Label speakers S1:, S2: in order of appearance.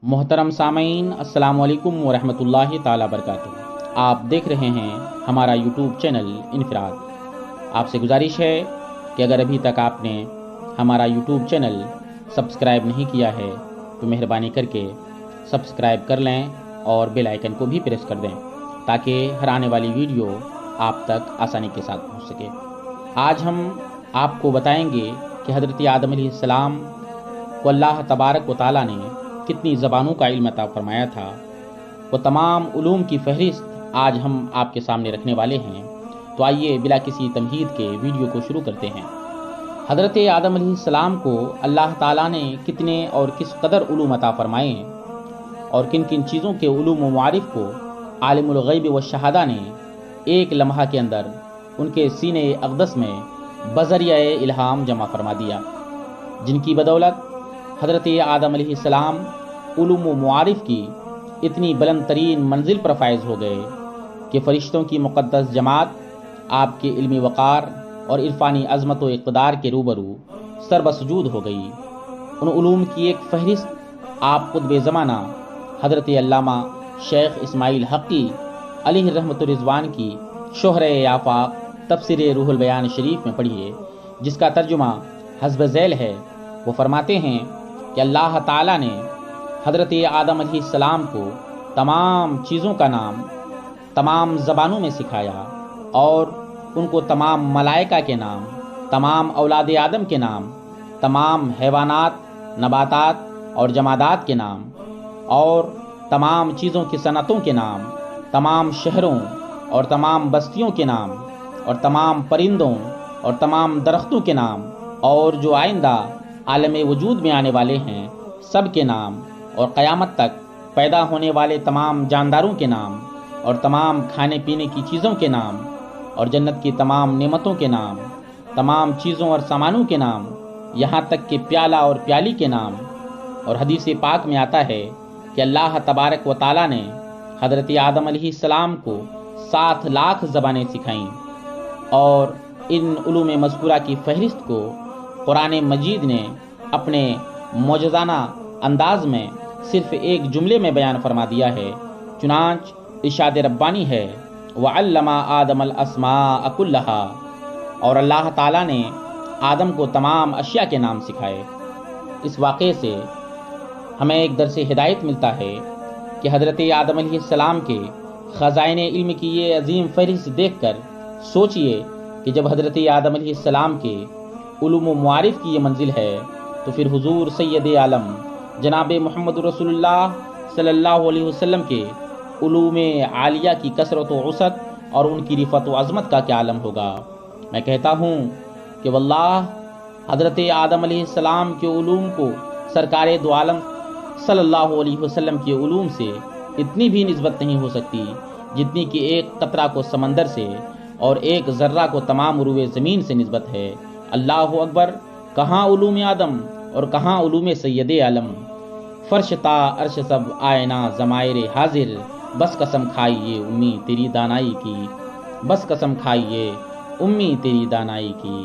S1: محترم سامعین، السلام علیکم ورحمۃ تعالی وبرکاتہ۔ آپ دیکھ رہے ہیں ہمارا یوٹیوب چینل انفراد۔ آپ سے گزارش ہے کہ اگر ابھی تک آپ نے ہمارا یوٹیوب چینل سبسکرائب نہیں کیا ہے تو مہربانی کر کے سبسکرائب کر لیں اور بیل آئیکن کو بھی پریس کر دیں تاکہ ہر آنے والی ویڈیو آپ تک آسانی کے ساتھ پہنچ سکے۔ آج ہم آپ کو بتائیں گے کہ حضرت آدم علیہ السلام کو اللہ تبارک و تعالیٰ نے کتنی زبانوں کا علم عطا فرمایا تھا۔ وہ تمام علوم کی فہرست آج ہم آپ کے سامنے رکھنے والے ہیں۔ تو آئیے بلا کسی تمہید کے ویڈیو کو شروع کرتے ہیں۔ حضرت آدم علیہ السلام کو اللہ تعالیٰ نے کتنے اور کس قدر علوم عطا فرمائے اور کن کن چیزوں کے علوم و معارف کو عالم الغیب و شہادہ نے ایک لمحہ کے اندر ان کے سینے اقدس میں بذریعہ الہام جمع فرما دیا، جن کی بدولت حضرت آدم علیہ السلام علوم و معارف کی اتنی بلند ترین منزل پر فائز ہو گئے کہ فرشتوں کی مقدس جماعت آپ کے علمی وقار اور عرفانی عظمت و اقتدار کے روبرو سربسجود ہو گئی۔ ان علوم کی ایک فہرست آپ قطب زمانہ حضرت علامہ شیخ اسماعیل حقی علیہ رحمت الرضوان کی شہرہ آفاق تفسیر روح البیان شریف میں پڑھیے، جس کا ترجمہ حسب ذیل ہے۔ وہ فرماتے ہیں کہ اللہ تعالیٰ نے حضرت آدم علیہ السلام کو تمام چیزوں کا نام تمام زبانوں میں سکھایا اور ان کو تمام ملائکہ کے نام، تمام اولاد آدم کے نام، تمام حیوانات، نباتات اور جمادات کے نام اور تمام چیزوں کی صنعتوں کے نام، تمام شہروں اور تمام بستیوں کے نام اور تمام پرندوں اور تمام درختوں کے نام اور جو آئندہ عالم وجود میں آنے والے ہیں سب کے نام اور قیامت تک پیدا ہونے والے تمام جانداروں کے نام اور تمام کھانے پینے کی چیزوں کے نام اور جنت کی تمام نعمتوں کے نام، تمام چیزوں اور سامانوں کے نام، یہاں تک کہ پیالہ اور پیالی کے نام۔ اور حدیث پاک میں آتا ہے کہ اللہ تبارک و تعالیٰ نے حضرت آدم علیہ السلام کو 7 لاکھ زبانیں سکھائیں اور ان علوم مذکورہ کی فہرست کو قرآن مجید نے اپنے معجزانہ انداز میں صرف ایک جملے میں بیان فرما دیا ہے۔ چنانچہ ارشاد ربانی ہے وَعَلَّمَ آدَمَ الْأَسْمَاءَ كُلَّهَا، اور اللہ تعالیٰ نے آدم کو تمام اشیاء کے نام سکھائے۔ اس واقعے سے ہمیں ایک درس ہدایت ملتا ہے کہ حضرت آدم علیہ السلام کے خزائن علم کی یہ عظیم فہرست دیکھ کر سوچئے کہ جب حضرت آدم علیہ السلام کے علوم و معارف کی یہ منزل ہے تو پھر حضور سید عالم جناب محمد رسول اللہ صلی اللہ علیہ وسلم کے علوم عالیہ کی کثرت و وسعت اور ان کی رفعت و عظمت کا کیا عالم ہوگا۔ میں کہتا ہوں کہ واللہ حضرت آدم علیہ السلام کے علوم کو سرکار دو عالم صلی اللہ علیہ وسلم کے علوم سے اتنی بھی نسبت نہیں ہو سکتی جتنی کہ ایک قطرہ کو سمندر سے اور ایک ذرہ کو تمام عروے زمین سے نسبت ہے۔ اللہ اکبر! کہاں علوم آدم اور کہاں علوم سید عالم، فرش تا عرش سب آئینہ ضمائر حاضر، بس قسم کھائیے امی تیری دانائی کی، بس قسم کھائیے امی تیری دانائی کی۔